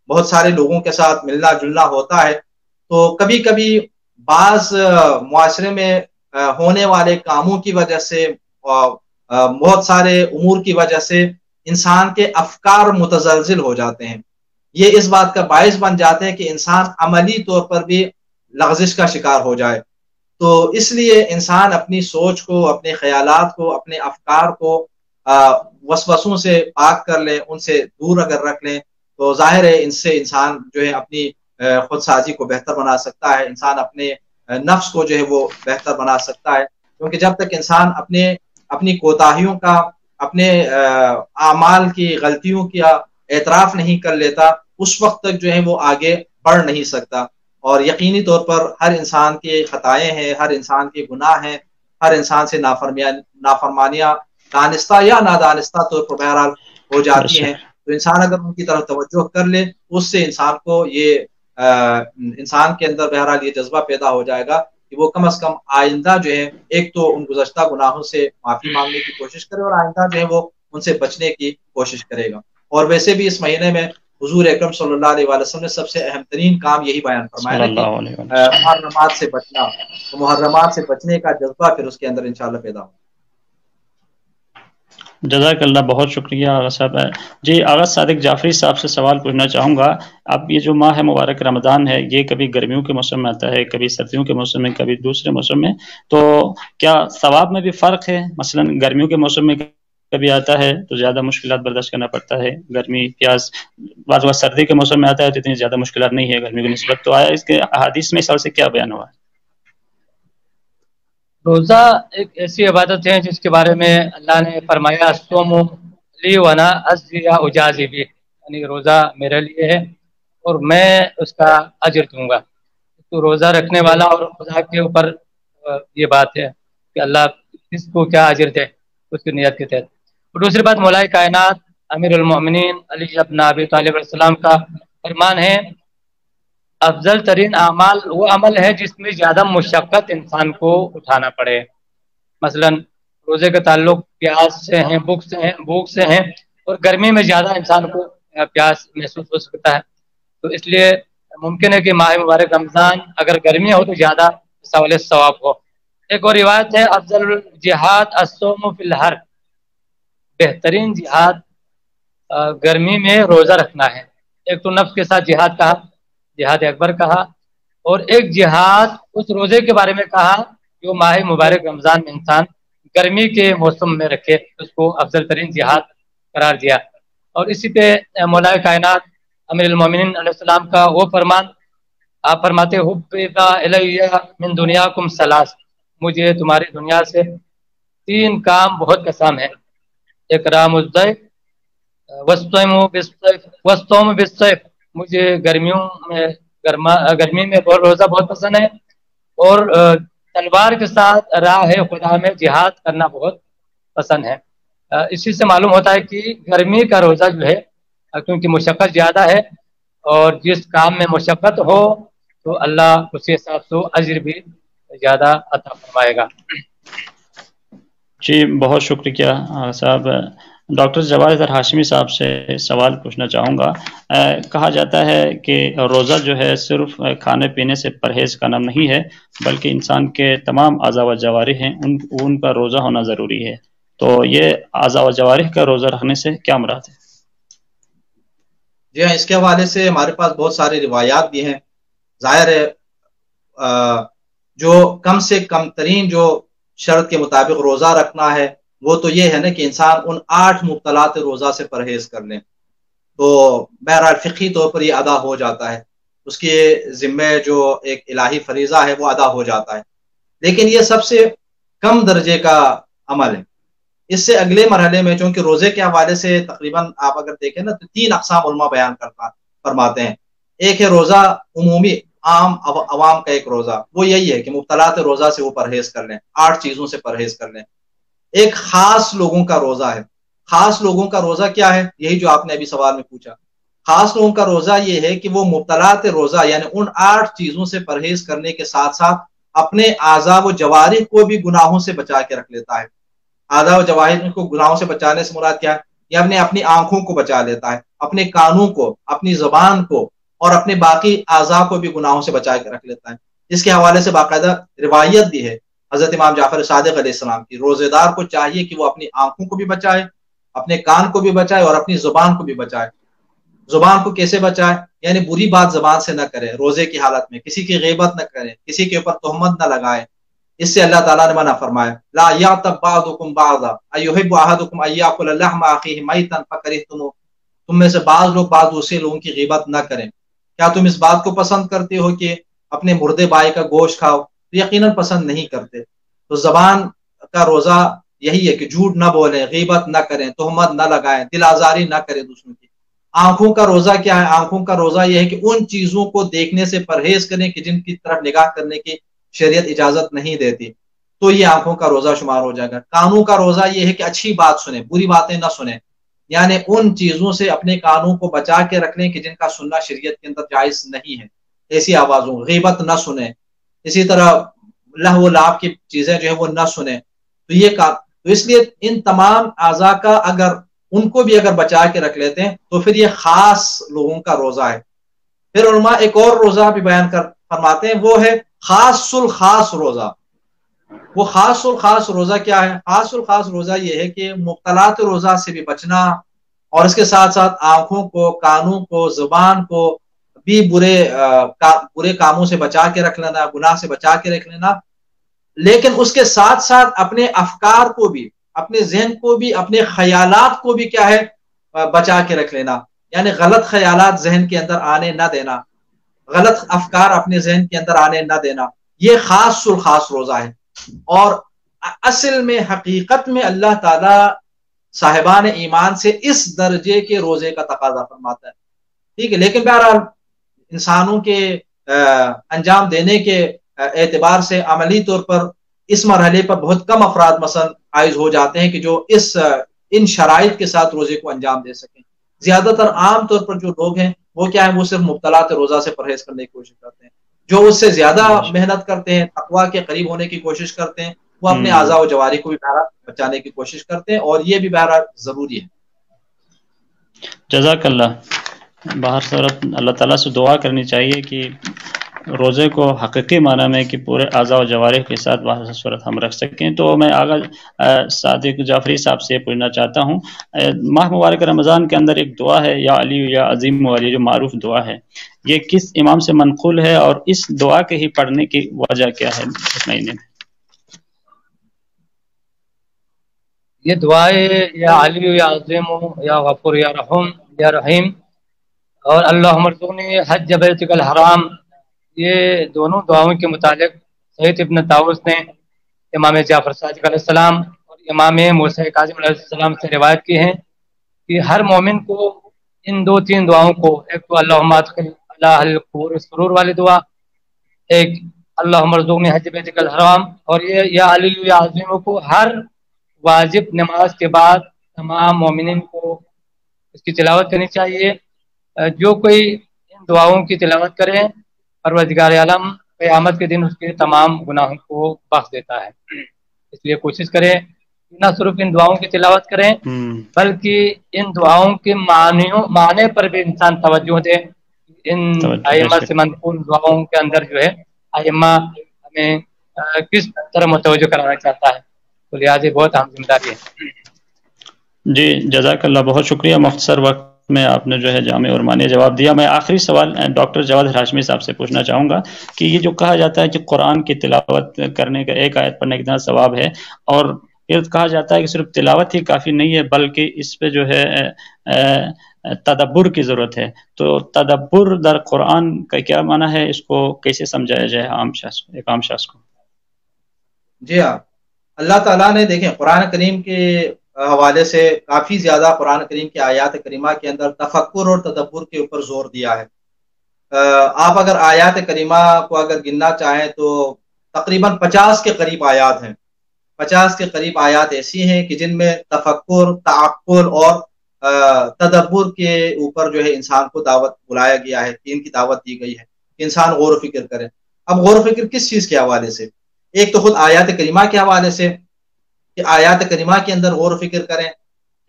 بہت سارے لوگوں کے ساتھ ملنا جلنا ہوتا ہے، تو کبھی کبھی بعض معاشرے میں ہونے والے کاموں کی وجہ سے، بہت سارے امور کی وجہ سے انسان کے افکار متزلزل ہو جاتے ہیں۔ یہ اس بات کا باعث بن جاتے ہیں کہ انسان عملی طور پر بھی لغزش کا شکار ہو جائے۔ تو اس لیے انسان اپنی سوچ کو، اپنے خیالات کو، اپنے افکار کو وسوسوں سے پاک کر لیں، ان سے دور اگر رکھ لیں، تو ظاہر ہے ان سے انسان جو ہے اپنی خود سازی کو بہتر بنا سکتا ہے، انسان اپنے نفس کو جو ہے وہ بہتر بنا سکتا ہے۔ کیونکہ جب تک انسان اپنی کوتاہیوں کا، اپنے اعمال کی غلطیوں کا اعتراف نہیں کر لیتا، اس وقت تک جو ہے وہ آگے بڑھ نہیں سکتا۔ اور یقینی طور پر ہر انسان کے خطائیں ہیں، ہر انسان کے گناہ ہیں، ہر انسان سے نافرمانیاں دانستہ یا نادانستہ طور پر بہرحال ہو جاتی ہیں۔ تو انسان اگر ان کی طرف توجہ کر لے، اس سے انسان کو انسان کے اندر بہرحال یہ جذبہ پیدا ہو جائے گا کہ وہ کم از کم آئندہ جو ہے ایک تو ان گزشتہ گناہوں سے معافی مانگنے کی کوشش کرے، اور آئندہ جو ہے وہ ان سے بچنے کی کوشش کرے گا۔ اور ویسے بھی اس مہینے میں حضور اکرم صلی اللہ علیہ وسلم نے سب سے اہم ترین کام یہی بیان فرمایا ہے کہ محرمات سے بچنا، تو محرمات سے بچنے کا جذبہ پھر اس کے اندر انشاءاللہ پیدا ہو۔ جزاک اللہ، بہت شکریہ آغا صاحب۔ جی آغا صادق جعفری صاحب سے سوال پوچھنا چاہوں گا۔ اب یہ جو ماہ مبارک رمضان ہے، یہ کبھی گرمیوں کے موسم میں آتا ہے، کبھی سردیوں کے موسم میں، کبھی دوسرے موسم میں، تو کیا ثواب میں بھی فرق ہے؟ مثلا گرمیوں کے موسم میں کبھی آتا ہے تو زیادہ مشکلات برداشت کرنا پڑتا ہے، گرمی پیاس، بعض وقت سردی کے موسم میں آتا ہے تو اتنی زیادہ مشکلات نہیں ہے گرمی کی نسبت. تو آیا اس کے احادیث میں اس حوالے سے کیا بیان ہوا ہے؟ روزہ ایک ایسی عبادت ہے جس کے بارے میں اللہ نے فرمایا الصوم لی وانا اجزی اجازی بھی، یعنی روزہ میرے لیے ہے اور میں اس کا اجر دوں گا. تو روزہ رکھنے والا اور خدا کے اوپر یہ بات ہے کہ اللہ کس کو کیا اجر دے اس کی نیت کے تحت. اور دوسری بات مولا کائنات امیر المومنین علی ابن ابی طالب علیہ السلام کا فرمان ہے افضل ترین اعمال وہ عمل ہے جس میں زیادہ مشقت انسان کو اٹھانا پڑے. مثلا روزے کا تعلق پیاس سے ہیں، بھوک سے ہیں، اور گرمی میں زیادہ انسان کو پیاس محسوس ہو سکتا ہے. تو اس لیے ممکن ہے کہ ماہ مبارک رمضان اگر گرمی ہو تو زیادہ سوال ثواب ہو. ایک اور روایت ہے افضل الجہاد الصوم فی الحر، بہترین جہاد گرمی میں روزہ رکھنا ہے. ایک تو نفس کے ساتھ جہاد کہا، جہاد اکبر کہا، اور ایک جہاد اس روزے کے بارے میں کہا جو ماہ مبارک رمضان میں انسان گرمی کے موسم میں رکھے، اس کو افضل ترین جہاد قرار دیا. اور اسی پہ مولا کائنات امیر المومنین علیہ السلام کا وہ فرمان، آپ فرماتے حبب الی من دنیاکم ثلاث، مجھے تمہاری دنیا سے 3 کام بہت پسند ہے. اکرام الضیف والصوم بالصیف، مجھے گرمی میں روزہ بہت پسند ہے، اور تلوار کے ساتھ راہ خدا میں جہاد کرنا بہت پسند ہے. اسی سے معلوم ہوتا ہے کہ گرمی کا روزہ جو ہے کیونکہ مشقت زیادہ ہے، اور جس کام میں مشقت ہو تو اللہ اسی حساب سے اجر بھی زیادہ عطا فرمائے گا. جی بہت شکریہ صاحب. ڈاکٹر جواد اظہر ہاشمی صاحب سے سوال پوچھنا چاہوں گا. کہا جاتا ہے کہ روزہ جو ہے صرف کھانے پینے سے پرہیز کا نام نہیں ہے، بلکہ انسان کے تمام اعضاء و جوارح ہیں ان کا روزہ ہونا ضروری ہے. تو یہ اعضاء و جوارح کا روزہ رکھنے سے کیا مراد ہے؟ جی ہاں، اس کے حوالے سے ہمارے پاس بہت ساری روایات بھی ہیں. ظاہر ہے جو کم سے کم ترین جو شرط کے مطابق روزہ رکھنا ہے وہ تو یہ ہے نا کہ انسان ان 8 مبطلات روزہ سے پرہیز کر لیں، تو بہرحال فقہی طور پر یہ ادا ہو جاتا ہے، اس کے ذمہ جو ایک الہی فریضہ ہے وہ ادا ہو جاتا ہے. لیکن یہ سب سے کم درجے کا عمل ہے. اس سے اگلے مرحلے میں چونکہ روزے کے حوالے سے تقریباً آپ اگر دیکھیں نا تو 3 اقسام علماء بیان فرماتے ہیں. ایک ہے روزہ عمومی عام عوام کا ایک روزہ، وہ یہی ہے کہ مبطلات روزہ سے وہ پرہیز کر لیں، 8 چیزوں سے پرہیز کر لیں. ایک خاص لوگوں کا روزہ ہے. خاص لوگوں کا روزہ کیا ہے؟ یہی جو آپ نے ابھی سوال میں پوچھا. خاص لوگوں کا روزہ یہ ہے کہ وہ مبطلات روزہ یعنی ان 8 چیزوں سے پرہیز کرنے کے ساتھ ساتھ اپنے اعضاء و جوارح کو بھی گناہوں سے بچا کے رکھ لیتا ہے. اعضاء و جوارح کو گناہوں سے بچانے سے مراد کیا ہے؟ یہ اپنی آنکھوں کو بچا لیتا ہے، اپنے کانوں کو، اپنی زبان کو، اور اپنے باقی اعضاء کو بھی گناہوں سے بچا کے رکھ لیتا ہے. اس کے حوالے سے باقاعدہ روایت بھی ہے حضرت امام جعفر صادق علیہ السلام کی. روزے دار کو چاہیے کہ وہ اپنی آنکھوں کو بھی بچائے، اپنے کان کو بھی بچائے، اور اپنی زبان کو بھی بچائے. زبان کو کیسے بچائے؟ یعنی بری بات زبان سے نہ کرے روزے کی حالت میں، کسی کی غیبت نہ کرے، کسی کے اوپر تہمت نہ لگائے. اس سے اللہ تعالیٰ نے منع فرمایا لا یغتب بعضکم بعضا ایحب احدکم ان یاکل لحم اخیہ میتا فکرہتموہ، تم میں سے بعض لوگ بعض دوسرے لوگوں کی غیبت نہ کریں. کیا تم اس بات کو پسند کرتے ہو کہ اپنے مردے بھائی کا گوشت کھاؤ؟ تو یقیناً پسند نہیں کرتے. تو زبان کا روزہ یہی ہے کہ جھوٹ نہ بولیں، غیبت نہ کریں، تہمت نہ لگائیں، دل آزاری نہ کریں دوسروں کی. آنکھوں کا روزہ کیا ہے؟ آنکھوں کا روزہ یہ ہے کہ ان چیزوں کو دیکھنے سے پرہیز کریں کہ جن کی طرف نگاہ کرنے کی شریعت اجازت نہیں دیتی، تو یہ آنکھوں کا روزہ شمار ہو جائے گا. کانوں کا روزہ یہ ہے کہ اچھی بات سنیں، بری باتیں نہ سنیں، یعنی ان چیزوں سے اپنے کانوں کو بچا کے رکھ لیں کہ جن کا سننا شریعت کے اندر جائز نہیں ہے. ایسی آوازوں، غیبت نہ سنیں. اسی طرح لہو و لعب کی چیزیں جو ہے وہ نہ سنیں. تو اس لیے ان تمام اعضاء کا اگر ان کو بھی اگر بچا کے رکھ لیتے ہیں تو پھر یہ خاص لوگوں کا روزہ ہے. پھر علماء ایک اور روزہ بھی بیان فرماتے ہیں، وہ ہے خاص الخاص روزہ. وہ خاص الخاص روزہ کیا ہے؟ خاص الخاص روزہ یہ ہے کہ مبطلات روزہ سے بھی بچنا، اور اس کے ساتھ ساتھ آنکھوں کو، کانوں کو، زبان کو بھی برے کاموں سے بچا کے رکھ لینا، گناہ سے بچا کے رکھ لینا. لیکن اس کے ساتھ ساتھ اپنے افکار کو بھی، اپنے ذہن کو بھی، اپنے خیالات کو بھی کیا ہے بچا کے رکھ لینا، یعنی غلط خیالات ذہن کے اندر آنے نہ دینا، غلط افکار اپنے ذہن کے اندر آنے نہ دینا، یہ خاص الخاص روزہ ہے۔ اور اصل میں حقیقت میں اللہ تعالی صاحبان ایمان سے اس درجے کے روزے کا تقاضا فرماتا ہے، ٹھیک ہے۔ لیکن بہرحال انسانوں کے انجام دینے کے اعتبار سے عملی طور پر اس مرحلے پر بہت کم افراد مثلا عائز ہو جاتے ہیں کہ جو ان شرائط کے ساتھ روزے کو انجام دے سکیں۔ زیادہ تر عام طور پر جو لوگ ہیں وہ کیا ہے، وہ صرف مبتلات روزہ سے پرہیز کرنے کی کوشش کرتے ہیں، جو اس سے زیادہ محنت کرتے ہیں، تقویٰ کے قریب ہونے کی کوشش کرتے ہیں، وہ اپنے اعضاء و جوارح کو بھی بہرحال بچانے کی کوشش کرتے ہیں، اور یہ بھی بہرحال ضروری ہے۔ جزاک اللہ۔ باہر صورت اللہ تعالیٰ سے دعا کرنی چاہیے کہ روزے کو حقیقی معنی میں کہ پورے اعضاء و جوارح کے ساتھ باہر صورت ہم رکھ سکیں۔ تو میں آغا صادق جعفری صاحب سے پوچھنا چاہتا ہوں، ماہ مبارک رمضان کے اندر ایک دعا ہے یا علی یا عظیم والی، جو معروف دعا ہے، یہ کس امام سے منقول ہے اور اس دعا کے ہی پڑھنے کی وجہ کیا ہے اس مہینے میں؟ یہ دعائیں یا علی یا عظیم یا غفور یا رحم یا رحیم اور اللہم ارزقنی حج بیتک الحرام، یہ دونوں دعاؤں کے متعلق سید ابن طاووس نے امام جعفر صادق علیہ السلام اور امام موسیٰ کاظم علیہ السلام سے روایت کی ہیں کہ ہر مومن کو ان دو تین دعاؤں کو، ایک تو اللہم ادخل علی اہل القبور السرور والی دعا، ایک اللہم ارزقنی حج بیتک الحرام، اور یہ یا علی یا عظیم کو ہر واجب نماز کے بعد تمام مومنین کو اس کی تلاوت کرنی چاہیے۔ جو کوئی ان دعاؤں کی تلاوت کرے پروردگار عالم قیامت کے دن اس کے تمام گناہوں کو بخش دیتا ہے۔ اس لیے کوشش کریں نہ صرف ان دعاؤں کی تلاوت کریں بلکہ ان دعاؤں کے معنی پر بھی انسان توجہ دے۔ ان ائمہ سے منقول دعاؤں کے اندر جو ہے ائمہ ہمیں کس طرح متوجہ کرانا چاہتا ہے، تو لہٰذا بہت اہم ذمہ داری ہے۔ جی جزاک اللہ، بہت شکریہ، مختصر وقت میں آپ نے جو ہے جامع اور معنی جواب دیا۔ میں آخری سوال ڈاکٹر جواد ہاشمی صاحب سے پوچھنا چاہوں گا کہ یہ جو کہا جاتا ہے کہ قرآن کی تلاوت کرنے کا ایک آیت پڑھنے کا اتنا ثواب ہے، اور یہ کہا جاتا ہے کہ صرف تلاوت ہی کافی نہیں ہے بلکہ اس پہ جو ہے تدبر کی ضرورت ہے، تو تدبر در قرآن کا کیا معنی ہے، اس کو کیسے سمجھایا جائے ایک عام شخص کو؟ جی ہاں، اللہ تعالیٰ نے دیکھیں قرآن کریم کے حوالے سے کافی زیادہ قرآن کریم کی آیات کریمہ کے اندر تفکر اور تدبر کے اوپر زور دیا ہے۔ آپ اگر آیات کریمہ کو اگر گننا چاہیں تو تقریباً 50 کے قریب آیات ہیں، 50 کے قریب آیات ایسی ہیں کہ جن میں تفکر، تعقل اور تدبر کے اوپر جو ہے انسان کو دعوت بلایا گیا ہے، ان کی دعوت دی گئی ہے کہ انسان غور و فکر کرے۔ اب غور و فکر کس چیز کے حوالے سے؟ ایک تو خود آیات کریمہ کے حوالے سے کہ آیات کریمہ کے اندر غور و فکر کریں،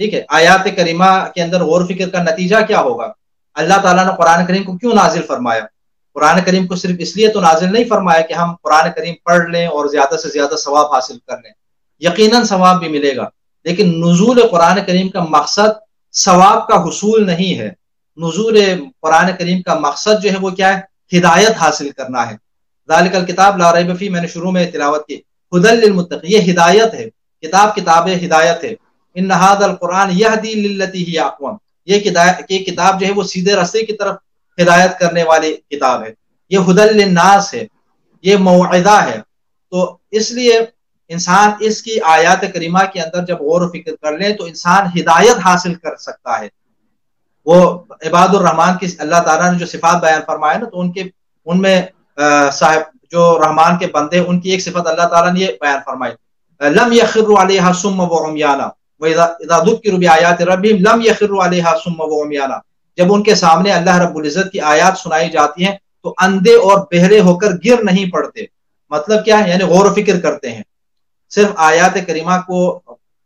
ٹھیک ہے۔ آیات کریمہ کے اندر غور و فکر کا نتیجہ کیا ہوگا؟ اللہ تعالیٰ نے قرآن کریم کو کیوں نازل فرمایا؟ قرآن کریم کو صرف اس لیے تو نازل نہیں فرمایا کہ ہم قرآن کریم پڑھ لیں اور زیادہ سے زیادہ ثواب حاصل کر لیں، یقیناً ثواب بھی ملے گا، لیکن نزول قرآن کریم کا مقصد ثواب کا حصول نہیں ہے۔ نزول قرآن کریم کا مقصد جو ہے وہ کیا ہے؟ ہدایت حاصل کرنا ہے۔ ذالک الکتاب لا ریب فیہ، میں نے شروع میں تلاوت کی، ھدی للمتقین، یہ ہدایت ہے، کتاب ہدایت ہے۔ ان ھذا القرآن یہدی للتی ہی اقوم، یہ کتاب جو ہے وہ سیدھے راستے کی طرف ہدایت کرنے والی کتاب ہے۔ یہ ھدی للناس ہے، یہ موعظہ ہے۔ تو اس لیے انسان اس کی آیات کریمہ کے اندر جب غور و فکر کر لیں تو انسان ہدایت حاصل کر سکتا ہے۔ وہ عباد الرحمن کی اللہ تعالیٰ نے جو صفات بیان فرمائے نا، تو ان میں صاحب جو رحمان کے بندے، ان کی ایک صفت اللہ تعالیٰ نے یہ بیان فرمائی، لم یخروا علیہا صم وعمیانا واذا ذکروا بآیات ربہم لم یخروا علیہا صم وعمیانا، جب ان کے سامنے اللہ رب العزت کی آیات سنائی جاتی ہیں تو اندھے اور بہرے ہو کر گر نہیں پڑتے۔ مطلب کیا ہے؟ یعنی غور و فکر کرتے ہیں، صرف آیات کریمہ کو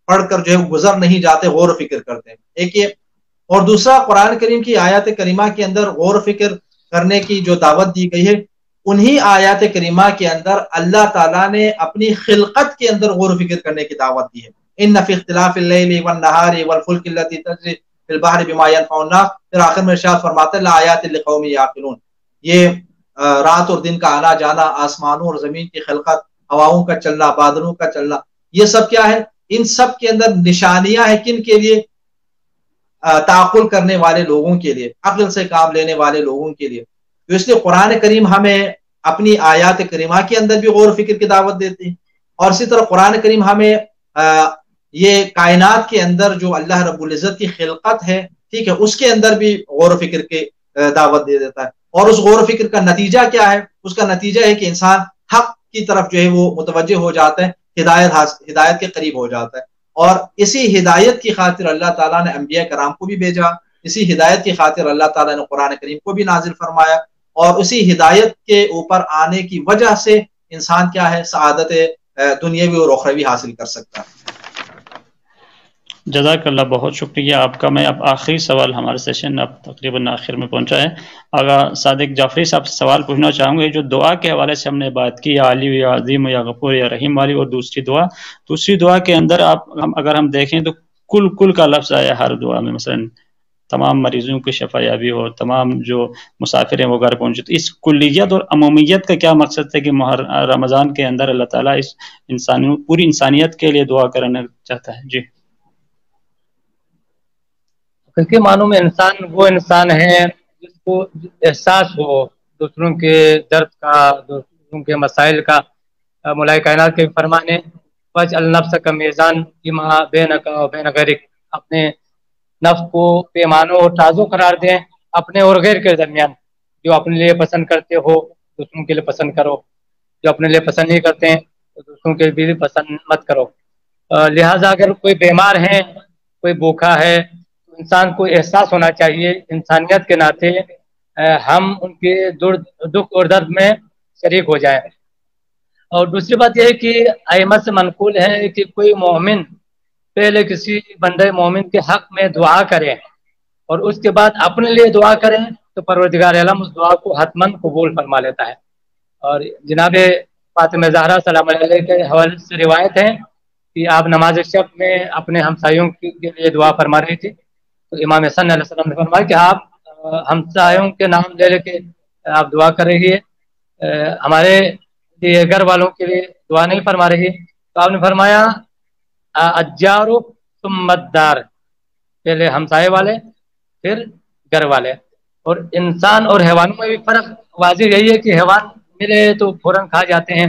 پڑھ کر جو ہے گزر نہیں جاتے، غور و فکر کرتے ہیں، ایک یہ۔ اور دوسرا، قرآن کریم کی آیات کریمہ کے اندر غور و فکر کرنے کی جو دعوت دی گئی ہے، انہی آیات کریمہ کے اندر اللہ تعالیٰ نے اپنی خلقت کے اندر غور و فکر کرنے کی دعوت دی ہے۔ ان فی اختلاف اللیل والنہار والفلک التی تجری فی البحر بما ینفع الناس، پھر آخر میں ارشاد فرماتے ہیں لآیات لقوم یعقلون، یہ رات اور دن کا آنا جانا، آسمانوں اور زمین کی خلقت، ہواؤں کا چلنا، بادلوں کا چلنا، یہ سب کیا ہے؟ ان سب کے اندر نشانیاں ہیں کن کے لیے؟ تعقل کرنے والے لوگوں کے لیے، عقل سے کام لینے والے لوگوں کے لیے. تو اس لیے قرآن کریم ہمیں اپنی آیات کریمہ کے اندر بھی غور و فکر کی دعوت دیتے ہیں، اور اسی طرح قرآن کریم ہمیں یہ کائنات کے اندر جو اللہ رب العزت کی خلقت ہے، ٹھیک ہے، اس کے اندر بھی غور و فکر کی دعوت دے دیتا ہے. اور اس غور و فکر کا نتیجہ کیا ہے؟ اس کا نتیجہ ہے کہ انسان حق کی طرف جو ہے وہ متوجہ ہو جاتا ہے، ہدایت کے قریب ہو جاتا ہے. اور اسی ہدایت کی خاطر اللہ تعالیٰ نے انبیاء کرام کو بھی بھیجا، اسی ہدایت کی خاطر اللہ تعالیٰ نے قرآن کریم کو بھی نازل فرمایا، اور اسی ہدایت کے اوپر آنے کی وجہ سے انسان کیا ہے؟ سعادت دنیاوی اور اخروی حاصل کر سکتا ہے. جزاک اللہ، بہت شکریہ آپ کا. میں اب آخری سوال، ہمارے سیشن اب تقریباً آخر میں پہنچا ہے. آغا صادق جعفری صاحب سے سوال پوچھنا چاہوں گے. جو دعا کے حوالے سے ہم نے بات کی، یا علی یا عظیم یا غفور یا رحیم والی، اور دوسری دعا کے اندر اگر ہم دیکھیں تو کل کا لفظ آیا ہر دعا میں. مثلا تمام مریضوں کی شفا یابی ہو، تمام جو مسافر ہیں وہ گھر پہنچے. تو اس کلیت اور عمومیت کا کیا مقصد ہے کہ رمضان کے اندر اللہ تعالیٰ اس پوری انسانیت کے لیے دعا کرنا چاہتا ہے؟ جی. حقیقی معنوں میں انسان وہ انسان ہے جس کو احساس ہو دوسروں کے درد کا، دوسروں کے مسائل کا. مولا کائنات کے فرمانے وَاجْعَلْ نَفْسَكَ مِيزَانًا فِيمَا بَيْنَكَ وَبَيْنَ غَيْرِكَ، اپنے نفس کو پیمانوں اور ترازو قرار دیں اپنے اور غیر کے درمیان. جو اپنے لیے پسند کرتے ہو دوسروں کے لیے پسند کرو، جو اپنے لیے پسند نہیں کرتے ہیں تو دوسروں کے لیے بھی پسند مت کرو. لہٰذا اگر کوئی بیمار ہے، کوئی بھوکا ہے، تو انسان کو احساس ہونا چاہیے انسانیت کے ناطے ہم ان کے دکھ اور درد میں شریک ہو جائیں. اور دوسری بات یہ ہے کہ ائمہ سے منقول ہے کہ کوئی مومن پہلے کسی بندے مومن کے حق میں دعا کرے اور اس کے بعد اپنے لیے دعا کریں تو پروردگار عالم اس دعا کو حتماً قبول فرما لیتا ہے. اور جناب فاطمہ زہرا سلام علیہ کے حوالے سے روایت ہے کہ آپ نماز شب میں اپنے ہمسایوں کے لیے دعا فرما رہی تھی، تو امام حسن علیہ السلام نے فرمایا کہ آپ ہمسایوں کے نام لے کے آپ دعا کر رہی ہے، ہمارے لیے گھر والوں کے لیے دعا نہیں فرما رہی. تو آپ نے فرمایا الجار ثم الدار، پہلے ہمسائے والے پھر گھر والے. اور انسان اور حیوانوں میں بھی فرق واضح یہی ہے کہ حیوان ملے تو فوراً کھا جاتے ہیں،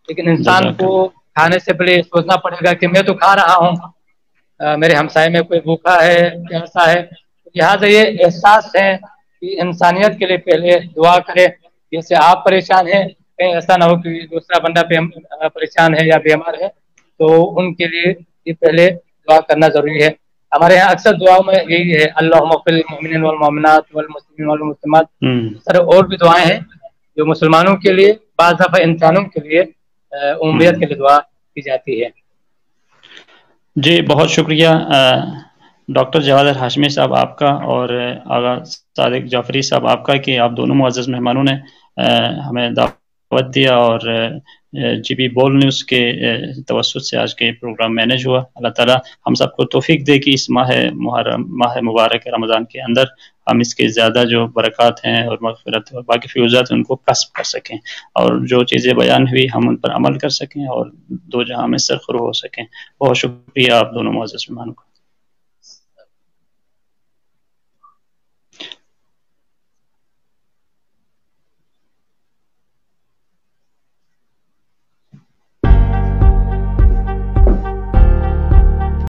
لیکن انسان کو کھانے سے پہلے سوچنا پڑے گا کہ میں تو کھا رہا ہوں، میرے ہمسائے میں کوئی بھوکا ہے، پیاسا ہے. لہٰذا یہ احساس ہے کہ انسانیت کے لیے پہلے دعا کرے. جیسے آپ پریشان ہیں، کہیں ایسا نہ ہو کہ دوسرا بندہ پریشان ہے یا بیمار ہے، تو ان کے لیے یہ پہلے دعا کرنا ضروری ہے. ہمارے یہاں اکثر دعاؤں میں یہی ہے اللہم اغفر للمؤمنین والمؤمنات والمسلمین والمسلمات. سر اور بھی دعائیں ہیں جو مسلمانوں کے لیے، بعض دفعہ انسانوں کے لیے، عمومیت کے لیے دعا کی جاتی ہے. جی بہت شکریہ ڈاکٹر جواد ہاشمی صاحب آپ کا، اور آغا صادق جعفری صاحب آپ کا، کہ آپ دونوں معزز مہمانوں نے ہمیں دعوت دیا اور جی بی بول نیوز کے توسط سے آج کے پروگرام مینیج ہوا. اللہ تعالیٰ ہم سب کو توفیق دے کہ اس ماہ مبارک رمضان کے اندر ہم اس کے زیادہ جو برکات ہیں اور مغفرت اور باقی فیوزات ہیں ان کو کسب کر سکیں، اور جو چیزیں بیان ہوئی ہم ان پر عمل کر سکیں اور دو جہاں میں سرخرو ہو سکیں. بہت شکریہ آپ دونوں معزز مہمانوں کا.